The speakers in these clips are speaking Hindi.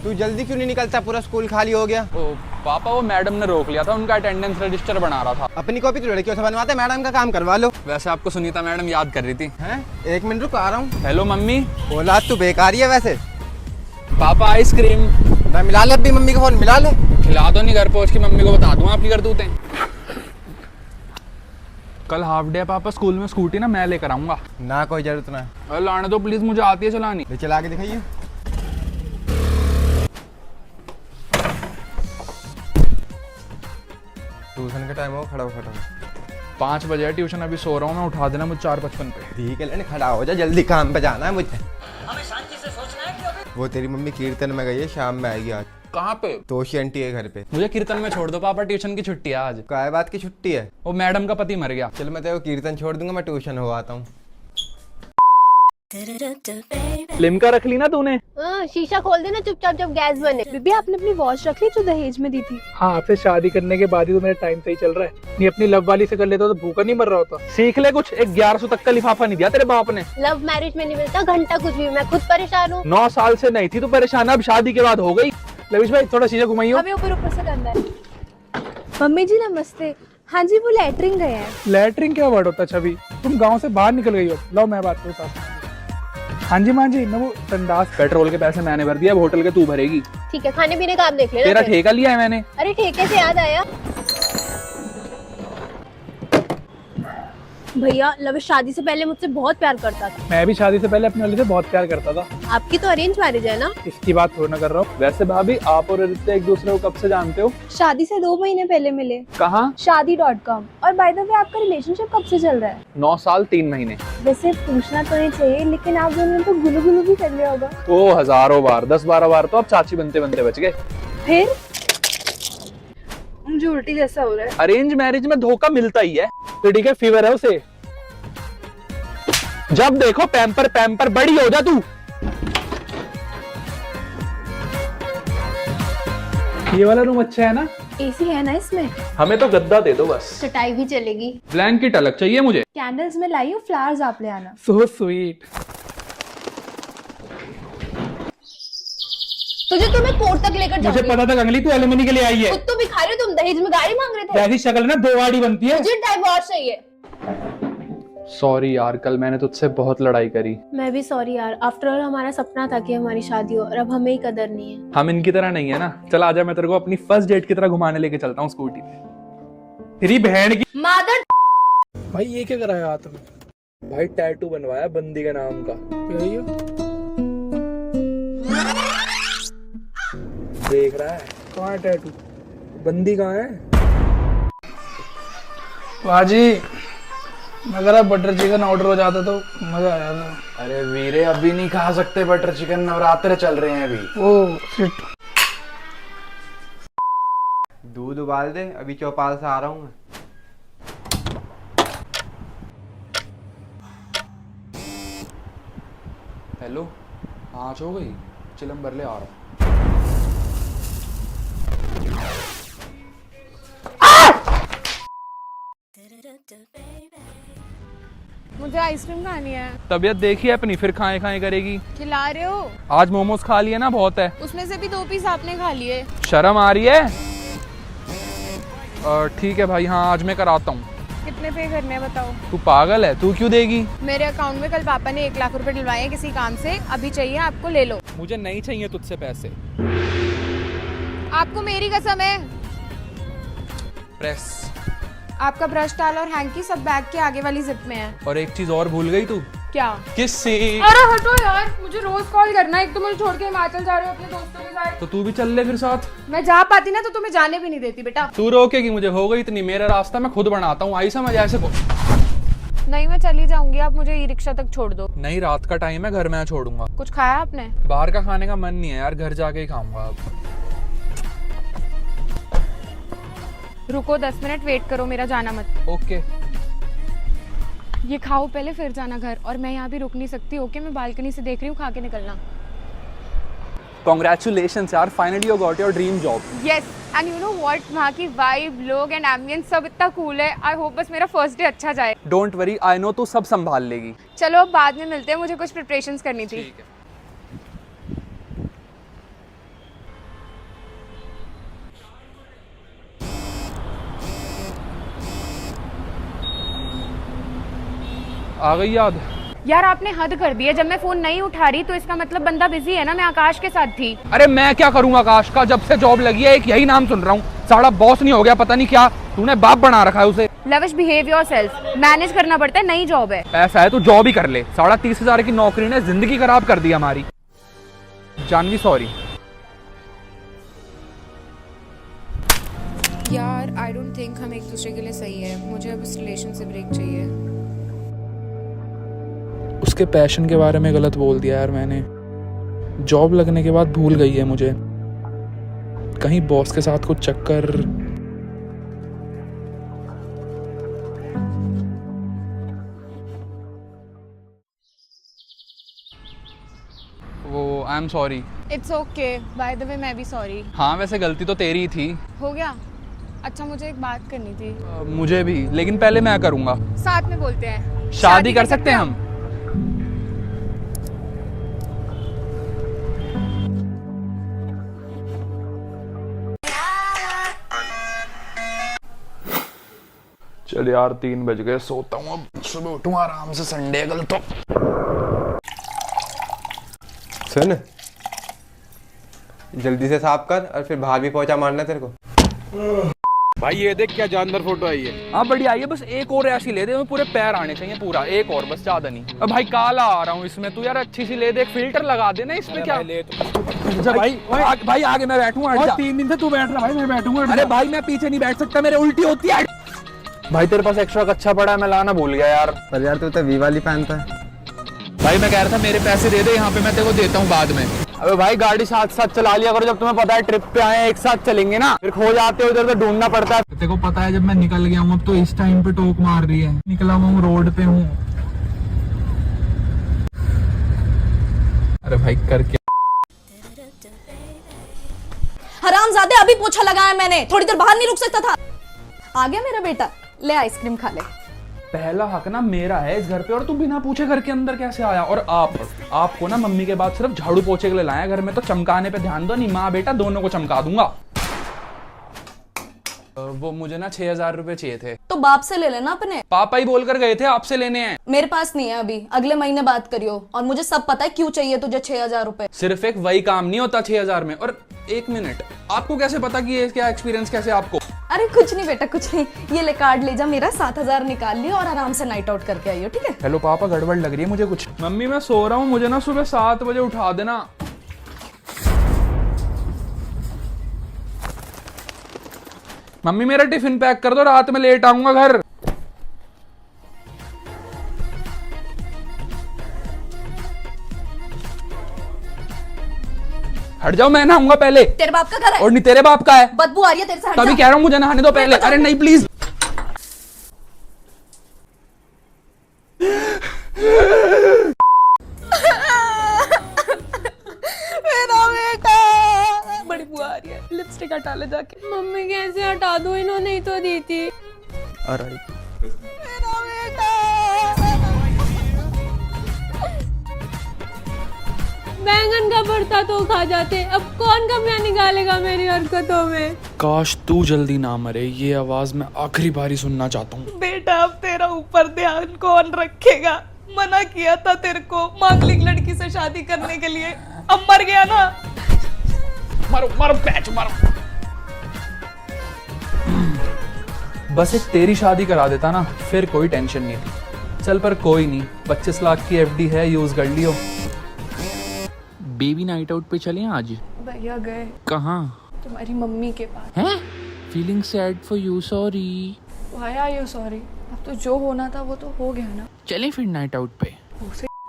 तू जल्दी क्यों नहीं निकलता? पूरा स्कूल खाली हो गया। ओ पापा, वो मैडम ने रोक लिया था, उनका अटेंडेंस रजिस्टर बना रहा था। अपनी कॉपी तो लड़कियों से बनवाते, मैडम का काम करवा लो। वैसे आपको सुनीता मैडम याद कर रही थी। हैं? 1 मिनट रुक, आ रहा हूँ। Hello mummy. बोला तू बेकार ही है वैसे। पापा आइसक्रीम। मैं मिला ले, अपनी मम्मी का फोन मिला ले। खिला दो, नहीं घर पहुंच के मम्मी को बता दूंगा आपकी करतूतें। कल हाफ डे है पापा, स्कूल में स्कूटी ना मैं लेकर आऊंगा। ना कोई जरूरत ना। अरे लाने दो प्लीज, मुझे आती है चलानी। चला के दिखाइए। ट्यूशन का टाइम हो, खड़ा हो 5 बजे है ट्यूशन, अभी सो रहा हूँ मैं, उठा देना मुझे 4:55 पे। ठीक है लेकिन खड़ा हो जा, जल्दी काम पे जाना है मुझे। हमें शांति से सोचना है कि अभी वो तेरी मम्मी कीर्तन में गई है, शाम में आएगी आज। कहाँ पे? तोशी आंटी है घर पे। मुझे कीर्तन में छोड़ दो पापा, ट्यूशन की छुट्टी है आज। काय बात की छुट्टी है? वो मैडम का पति मर गया। चल मैं तेरे को कीर्तन छोड़ दूंगा, मैं ट्यूशन हो आता हूँ। लिमका रख ली ना तूने? शीशा खोल देना चुपचाप जब गैस बने। बीबी आपने अपनी वॉच रख ली जो दहेज में दी थी? हाँ, आपसे शादी करने के बाद ही तो मेरा टाइम सही चल रहा है। नहीं अपनी लव वाली से कर लेता तो भूखा नहीं मर रहा होता। सीख ले कुछ, 1100 तक का लिफाफा नहीं दिया तेरे बाप ने। लव मैरिज में नहीं मिलता घंटा कुछ भी, मैं खुद परेशान हूँ। 9 साल से नहीं थी तू परेशान, अब शादी के बाद हो गई। लविश भाई थोड़ा शीशा घुमाइयो। हमें ऊपर से करना है। मम्मी जी नमस्ते। हाँ जी, वो लैटरिन गए हैं। लैटरिन क्या वर्ड होता है छवि? तुम गांव से बाहर निकल गई हो। लो मैं बात करूँ साथ। हाँ जी माँ जी, मैं वो संडास। पेट्रोल के पैसे मैंने भर दिया, अब होटल के तू भरेगी। ठीक है, खाने पीने का आप देख लेना। तेरा फिर। ठेका लिया है मैंने। अरे ठेके से याद आया, भैया लविश शादी से पहले मुझसे बहुत प्यार करता था। मैं भी शादी से पहले अपने वाले से बहुत प्यार करता था। आपकी तो अरेंज मैरिज है ना? इसकी बात थोड़ा ना कर रहा हूँ। वैसे भाभी, आप और रिश्ते एक दूसरे को कब से जानते हो? शादी से 2 महीने पहले मिले। कहाँ? शादी.com। और बाय द वे आपका रिलेशनशिप कब से चल रहा है? 9 साल 3 महीने। वैसे पूछना तो नहीं चाहिए, लेकिन आप दोनों ने तो गुलू गुलू भी कर लिया होगा। ओ हजारों बार, 10-12 बार तो अब चाची बनते बनते बच गए। फिर मुझे उल्टी जैसा हो रहा है। अरेंज मैरिज में धोखा मिलता ही है। तो ठीक है, फीवर है उसे। जब देखो पैम्पर पैम्पर, बड़ी हो जा तू। ये वाला रूम अच्छा है ना? एसी है ना इसमें? हमें तो गद्दा दे दो बस। चटाई भी चलेगी। ब्लैंकेट अलग चाहिए मुझे। कैंडल्स में लाई हूँ, फ्लावर्स आप ले आना। So sweet. तुझे तो मैं कोर्ट तक लेकर मुझे जाऊंगी। पता था कंगली तू एलिमनी के लिए आई है। खुद तो भिखारी, तुम दहेज में गाड़ी मांग रहे थे। ऐसी शक्ल ना 2 गाड़ी बनती है। मुझे डाइवोर्स चाहिए। सॉरी यार, कल मैंने तुझसे बहुत लड़ाई करी। मैं भी सॉरी यार, आफ्टर ऑल हमारा सपना था कि हमारी शादी हो और अब हमें ही कदर नहीं है। हम इनकी तरह नहीं है ना। चल आजा, मैं तेरे को अपनी फर्स्ट डेट की तरह घुमाने लेके चलता हूँ स्कूटी पे। तेरी बहन की मादर। भाई ये क्या कराया हाथ में? भाई टैटू बनवाया बंदी के नाम का। देख रहा है? कहाँ है टैटू? बंदी कहाँ है? बाजी, अगर आप बटर चिकन ऑर्डर हो जाता तो मजा आ जाता। अरे वीरे, अभी नहीं खा सकते बटर चिकन, नवरात्र चल रहे हैं अभी। Oh shit. दूध उबाल दे, अभी चौपाल से आ रहा हूँ मैं। हेलो, हाँ हो गई, चिलम भर ले, आ रहा हूँ। मुझे आइसक्रीम खानी है। तबीयत देखी है अपनी, फिर खाए खाए करेगी। खिला रहे हो? आज मोमोज खा लिए ना, बहुत है। उसमें से भी 2 पीस आपने खा लिए। शर्म आ रही है? ठीक है भाई, हाँ आज मैं कराता हूँ। कितने पे करने हैं बताओ? तू पागल है, तू क्यों देगी? मेरे अकाउंट में कल पापा ने 1 लाख रुपए डलवाए हैं किसी काम से, अभी चाहिए आपको, ले लो। मुझे नहीं चाहिए तुझसे पैसे। आपको मेरी कसम है। प्रेस। आपका ब्रश टाल और हैंकी सब बैग के आगे वाली जिप में है। और एक चीज और भूल गई तू। क्या? किससे? अरे हटो यार, मुझे रोज कॉल करना है। एक तो मुझे छोड़ के हिमाचल जा रहे हो अपने दोस्तों के साथ। तो तू भी चल ले फिर साथ। मैं जा पाती ना तो तुम्हें जाने भी नहीं देती बेटा। तू रोकेगी मुझे? हो गई इतनी, मेरा रास्ता मैं खुद बनाता हूँ, आई समझ ऐसे को। नहीं मैं चली जाऊंगी, आप मुझे ई रिक्शा तक छोड़ दो। नहीं, रात का टाइम है, घर में छोड़ूंगा। कुछ खाया आपने? बाहर का खाने का मन नहीं है यार, घर जाके ही खाऊंगा अब। रुको 10 मिनट वेट करो, मेरा जाना मत। ओके। ये खाओ पहले, फिर जाना घर। और मैं यहाँ भी रुक नहीं सकती। ओके, मैं बालकनी से देख रही हूँ, खा के निकलना। कॉन्ग्रेचुलेशंस यार, finally you got your dream job. Yes, and you know what, वहाँ की वाइब, लोग एंड एम्बियंस सब इतना कूल है। आई होप बस मेरा फर्स्ट डे अच्छा जाए। डोंट वरी, आई नो तू सब संभाल लेगी। चलो अब बाद में मिलते हैं, मुझे कुछ प्रिपरेशंस करनी थी। ठीक है। आ गई याद। यार आपने हद कर दी है, जब मैं फोन नहीं उठा रही तो इसका मतलब बंदा बिजी है ना। मैं आकाश के साथ थी। अरे मैं क्या करूंगा आकाश का, जब से जॉब लगी है एक यही नाम सुन रहा हूँ, साला बॉस नहीं हो गया पता नहीं क्या, तूने बाप बना रखा है उसे। लविश बिहेव योरसेल्फ, मैनेज करना पड़ता है, नई जॉब है। पैसा है तो जॉब ही कर ले, 30,500 की नौकरी ने जिंदगी खराब कर दी हमारी। जानवी सॉरी। यार आई डोंट थिंक हम एक दूसरे के लिए सही है, मुझे अब इस रिलेशन से ब्रेक चाहिए। उसके पैशन के बारे में गलत बोल दिया यार मैंने। जॉब लगने के बाद भूल गई है मुझे, कहीं बॉस के साथ कुछ चक्कर। वो I am sorry. It's okay, by the way मैं भी सॉरी। हाँ वैसे गलती तो तेरी ही थी। हो गया? अच्छा मुझे एक बात करनी थी। मुझे भी, लेकिन पहले मैं करूंगा। साथ में बोलते हैं। शादी कर सकते हैं हम? चल यार 3 बज गए, सोता हूँ अब, सुबह उठूंगा आराम से, संडे कल तो। सुन, जल्दी से साफ कर और फिर बाहर भी पहुंचा मारना तेरे को। भाई ये देख क्या जानदार फोटो आई है। हाँ बढ़िया आई है, बस एक और ऐसी ले दे, पूरे पैर आने चाहिए, पूरा एक और, बस ज्यादा नहीं। अब भाई काला आ रहा हूँ इसमें, तू यार अच्छी सी ले दे, फिल्टर लगा दे ना इसमें। क्या भाई आगे मैं बैठूंगा। 3 दिन से तू बैठ रहा भाई, मैं बैठूंगा। अरे भाई मैं पीछे नहीं बैठ सकता, मेरे उल्टी होती है। भाई तेरे पास एक्स्ट्रा कच्चा पड़ा है, मैं लाना भूल गया यार। पर यार तू तो वी वाली पहनता है। भाई मैं कह रहा था मेरे पैसे दे दे यहाँ पे, मैं तेरे को देता हूँ बाद में। अबे भाई गाड़ी साथ साथ चला लिया करो, जब तुम्हें पता है ट्रिप पे आए एक साथ चलेंगे ना, फिर खो जाते हो इधर तो ढूंढना पड़ता है। तेरे को पता है जब मैं निकल गया हूँ अब तो इस टाइम पे टोक मार रही है, निकला हुआ हूँ रोड पे हूँ। अरे भाई करके हरामजादे, अभी पोछा लगाया मैंने, थोड़ी देर बाहर नहीं रुक सकता था। आ गया मेरा बेटा, ले आइसक्रीम खा ले। पहला हक ना मेरा है इस घर पे, और तू बिना पूछे घर के अंदर कैसे आया? और आपको ना मम्मी के बाद सिर्फ झाड़ू पोछे के लिए लाया घर में, तो चमकाने पे ध्यान दो, नहीं माँ बेटा दोनों को चमका दूंगा। वो मुझे ना 6,000 रुपए चाहिए थे। तो बाप से ले लेना अपने। पापा ही बोल कर गए थे आपसे लेने हैं। मेरे पास नहीं है अभी, अगले महीने बात करियो। और मुझे सब पता है क्यों चाहिए तुझे 6,000 रुपए। सिर्फ एक वही काम नहीं होता 6,000 में। और एक मिनट, आपको कैसे पता कि ये क्या एक्सपीरियंस कैसे आपको? अरे कुछ नहीं बेटा, कुछ नहीं। ये ले कार्ड ले जा मेरा, 7,000 निकाल लियो और आराम से नाइट आउट करके आइयो, ठीक है? हेलो पापा, गड़बड़ लग रही है मुझे कुछ। मम्मी मैं सो रहा हूँ, मुझे ना सुबह 7 बजे उठा देना। मम्मी मेरा टिफिन पैक कर दो, रात में लेट आऊंगा घर। हट जाओ, मैं नहाऊंगा पहले। तेरे बाप का घर है और नहीं तेरे बाप का है। बदबू आ रही है तेरे से, हट तभी जा। कह रहा हूँ मुझे नहाने दो पहले। अरे नहीं प्लीज। मेरा बेटा। बड़ी बुआ आ रही है, लिपस्टिक हटा ले जाके। मम्मी कैसे हटा दूं, इन्होंने ही तो दी थी। मेरा बेटा। बैंगन का भरता तो खा जाते, अब कौन कमियां निकालेगा मेरी हरकतों में। काश तू जल्दी ना मरे, ये आवाज मैं आखिरी बारी सुनना चाहता हूँ। बेटा अब तेरा ऊपर ध्यान कौन रखेगा? मना किया था तेरे को मांगलिक लड़की से शादी करने के लिए, अब मर गया ना। मारो मारो पैच मारो। बस एक तेरी शादी करा देता ना, फिर कोई टेंशन नहीं थी। चल पर कोई नहीं, 25 लाख की एफडी है, यूज कर लियो। बेबी नाइट आउट पे चलें आज? भैया गए। कहाँ? तुम्हारी मम्मी के पास। हैं? Feeling sad for you, sorry. Why are you sorry? अब तो जो होना था वो तो हो गया ना। चलें फिर नाइट आउट पे।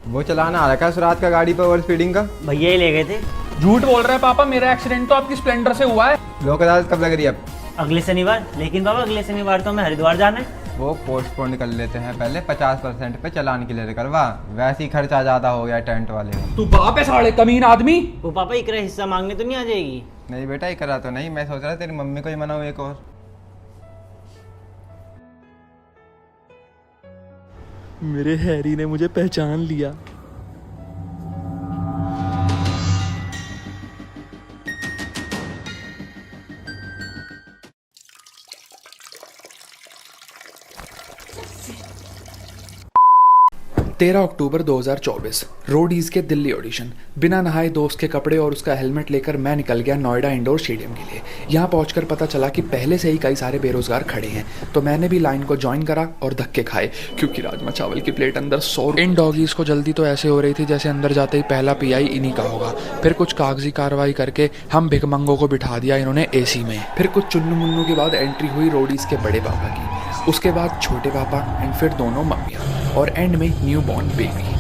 वो चलाना आ रखा है सुरात का गाड़ी पर ओवर स्पीडिंग का। भैया ही ले गए थे। झूठ बोल रहे हैं पापा, मेरा एक्सीडेंट तो आपकी स्प्लेंडर से हुआ है। लोक अदालत कब लग रही है अब? अगले शनिवार। लेकिन बाबा अगले शनिवार तो हमें हरिद्वार जाना है। वो पोस्टपोन कर लेते हैं पहले, 50% पे चालान क्लियर करवा। वैसे ही खर्चा ज्यादा हो गया टेंट वाले का। तू बाप है साले कमीन आदमी। वो पापा इकरा हिस्सा मांगने तो नहीं आ जाएगी? नहीं बेटा ये करा तो नहीं, मैं सोच रहा तेरी मम्मी को ही मनाऊं एक और। मेरे हैरी ने मुझे पहचान लिया। 13 अक्टूबर 2024 रोडीज के दिल्ली ऑडिशन। बिना नहाए दोस्त के कपड़े और उसका हेलमेट लेकर मैं निकल गया नोएडा इंडोर स्टेडियम के लिए। यहाँ पहुंचकर पता चला कि पहले से ही कई सारे बेरोजगार खड़े हैं, तो मैंने भी लाइन को ज्वाइन करा और धक्के खाए क्योंकि राजमा चावल की प्लेट अंदर 100। इन डॉगीज को जल्दी तो ऐसे हो रही थी जैसे अंदर जाते ही पहला पीआई इन्हीं का होगा। फिर कुछ कागजी कार्रवाई करके हम भिकमंगों को बिठा दिया इन्होंने एसी में। फिर कुछ चुन्नू मुन्नू के बाद एंट्री हुई रोडीज के बड़े पापा की, उसके बाद छोटे पापा एंड फिर दोनों मम्मियाँ और एंड में न्यू बॉर्न बेबी।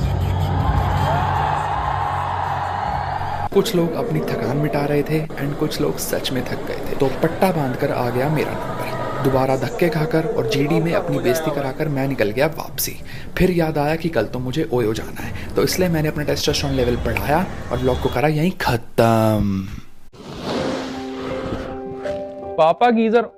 कुछ लोग अपनी थकान मिटा रहे थे एंड कुछ लोग सच में थक गए थे, तो पट्टा बांधकर आ गया मेरा नंबर। दोबारा धक्के खाकर और जीडी में अपनी बेइज्जती कराकर मैं निकल गया वापसी। फिर याद आया कि कल तो मुझे ओयो जाना है, तो इसलिए मैंने अपना टेस्टोस्टेरोन लेवल बढ़ाया और ब्लॉग को करा यहीं खत्म। पापा गीजर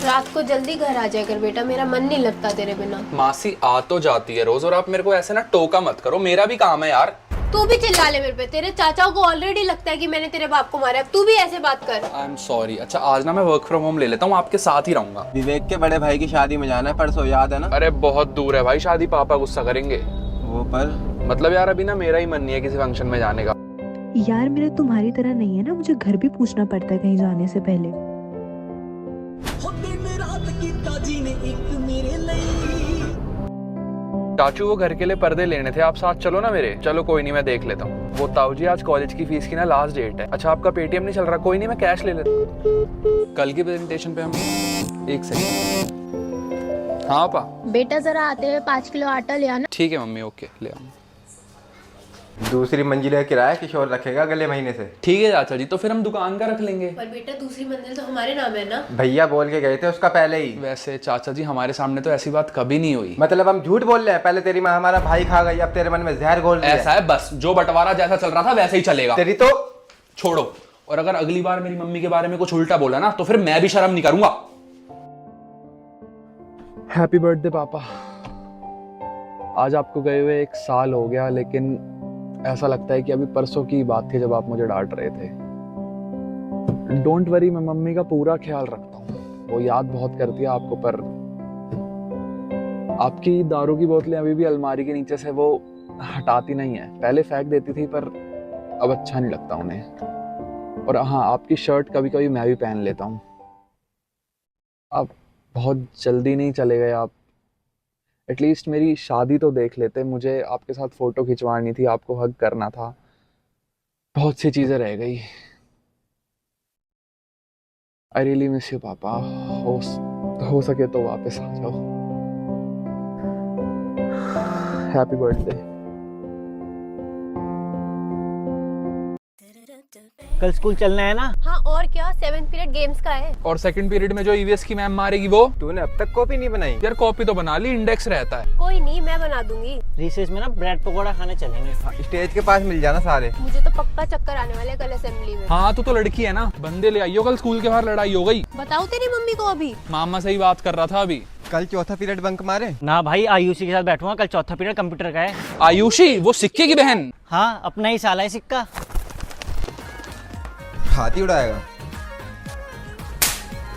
रात को जल्दी घर आ जाया कर बेटा, मेरा मन नहीं लगता तेरे बिना। मासी आ तो जाती है रोज, और आप मेरे को ऐसे ना टोका मत करो, मेरा भी काम है यार। तू भी चिल्ला ले मेरे पे, तेरे चाचा को ऑलरेडी लगता है कि मैंने तेरे बाप को मारा है, तू भी ऐसे बात कर। I am sorry. अच्छा आज ना मैं वर्क फ्रॉम होम ले लेता हूँ, आपके साथ ही रहूंगा। विवेक के बड़े भाई की शादी में जाना है परसों, याद है ना? अरे बहुत दूर है भाई शादी, पापा गुस्सा करेंगे। वो पर मतलब यार अभी ना मेरा ही मन नहीं है किसी फंक्शन में जाने का। यार मेरा तुम्हारी तरह नहीं है ना, मुझे घर भी पूछना पड़ता है कहीं जाने से पहले। चाचू वो घर के लिए पर्दे लेने थे, आप साथ चलो ना मेरे। चलो कोई नहीं, मैं देख लेता हूँ। वो ताऊ जी आज कॉलेज की फीस की ना लास्ट डेट है। अच्छा आपका पेटीएम नहीं चल रहा? कोई नहीं, मैं कैश ले लेता हूँ। कल की प्रेजेंटेशन पे हम एक सेकंड। हाँ पा बेटा जरा आते हुए 5 किलो आटा ले आना। ठीक है मम्मी, ओके ले आऊँ। दूसरी मंजिल का किराया किशोर रखेगा अगले महीने से। ठीक है चाचा जी, तो फिर हम दुकान का रख लेंगे। पर बेटा दूसरी मंजिल तो हमारे नाम है ना। भैया बोल के गए थे उसका पहले ही। वैसे चाचा जी हमारे सामने तो ऐसी बात कभी नहीं हुई। मतलब हम झूठ बोल रहे हैं? पहले तेरी माँ हमारा भाई खा गई, अब तेरे मन में जहर घोल रही है। ऐसा है बस, जो बंटवारा जैसा चल रहा था वैसे ही चलेगा। तेरी तो छोड़ो, और अगर अगली बार मेरी मम्मी के बारे में कुछ उल्टा बोला ना तो फिर मैं भी शर्म नहीं करूंगा। हैप्पी बर्थडे पापा। आज आपको गए हुए 1 साल हो गया, लेकिन ऐसा लगता है कि अभी परसों की बात थी जब आप मुझे डांट रहे थे। डोंट वरी, मैं मम्मी का पूरा ख्याल रखता हूँ। वो याद बहुत करती है आपको, पर आपकी दारू की बोतलें अभी भी अलमारी के नीचे से वो हटाती नहीं है। पहले फेंक देती थी पर अब अच्छा नहीं लगता उन्हें। और हाँ, आपकी शर्ट कभी कभी मैं भी पहन लेता हूँ। आप बहुत जल्दी नहीं चले गए, आप एटलीस्ट मेरी शादी तो देख लेते। मुझे आपके साथ फोटो खिंचवानी थी, आपको हग करना था, बहुत सी चीजें रह गई। आई रियली मिस यू पापा। हो सके तो वापस आ जाओ। Happy birthday. कल स्कूल चलना है ना? हाँ और क्या, 7th पीरियड गेम्स का है। और सेकंड पीरियड में जो ईवीएस की मैम मारेगी वो? तूने अब तक कॉपी नहीं बनाई? यार कॉपी तो बना ली, इंडेक्स रहता है। कोई नहीं, मैं बना दूंगी। रिसेस में ना ब्रेड पकौड़ा खाने चलेंगे। स्टेज के पास मिल जाना सारे। मुझे तो पक्का चक्कर आने वाले कल असेंबली में। हाँ तू तो लड़की है ना, बंदे ले आइयो, कल स्कूल के बाहर लड़ाई हो गई। बताओ तेरी मम्मी को अभी। मामा से ही बात कर रहा था अभी। कल चौथा पीरियड बंक मारे? ना भाई, आयुषी के साथ बैठूंगा। कल चौथा पीरियड कंप्यूटर का है। आयुषी वो सिक्के की बहन? हाँ, अपना ही साला है सिक्का। हाथी उड़ाएगा।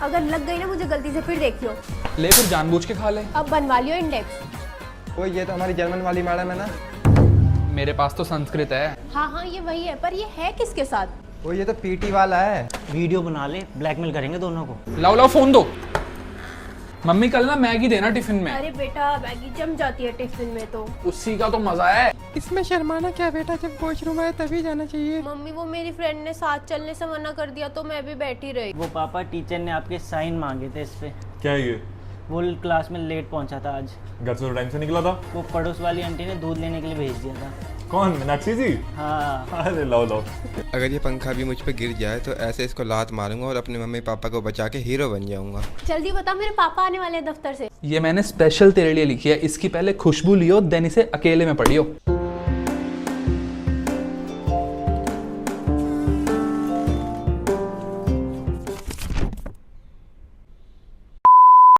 अगर लग गई ना मुझे गलती से फिर देखियो। ले फिर जानबूझ के खा ले। अब बनवा लियो इंडेक्स। कोई ये तो हमारी जर्मन वाली मैडम है ना? मेरे पास तो संस्कृत है। हाँ ये वही है, पर ये है किसके साथ? वो ये तो पीटी वाला है। वीडियो बना ले, ब्लैकमेल करेंगे दोनों को। लाओ फोन दो। मम्मी कल ना मैगी देना टिफिन में। अरे बेटा मैगी जम जाती है टिफिन में तो। उसी का तो मजा है। इसमें शर्माना क्या बेटा, जब वॉशरूम आए तभी जाना चाहिए। मम्मी वो मेरी फ्रेंड ने साथ चलने से मना कर दिया तो मैं भी बैठी रही। वो पापा टीचर ने आपके साइन मांगे थे इस पे। क्या है ये? वो क्लास में लेट पहुंचा था आज। घर से तो टाइम से निकला था। वो पड़ोस वाली आंटी ने दूध लेने के लिए भेज दिया था। कौन, मीनाक्षी जी? हाँ। अरे लाओ। अगर ये पंखा भी मुझ पे गिर जाए तो ऐसे इसको लात मारूंगा और अपने मम्मी पापा को बचा के हीरो बन जाऊंगा। जल्दी बता, मेरे पापा आने वाले हैं दफ्तर से। ये मैंने स्पेशल तेरे लिए लिखी है, इसकी पहले खुशबू लियो, देन इसे अकेले में पढ़ियो।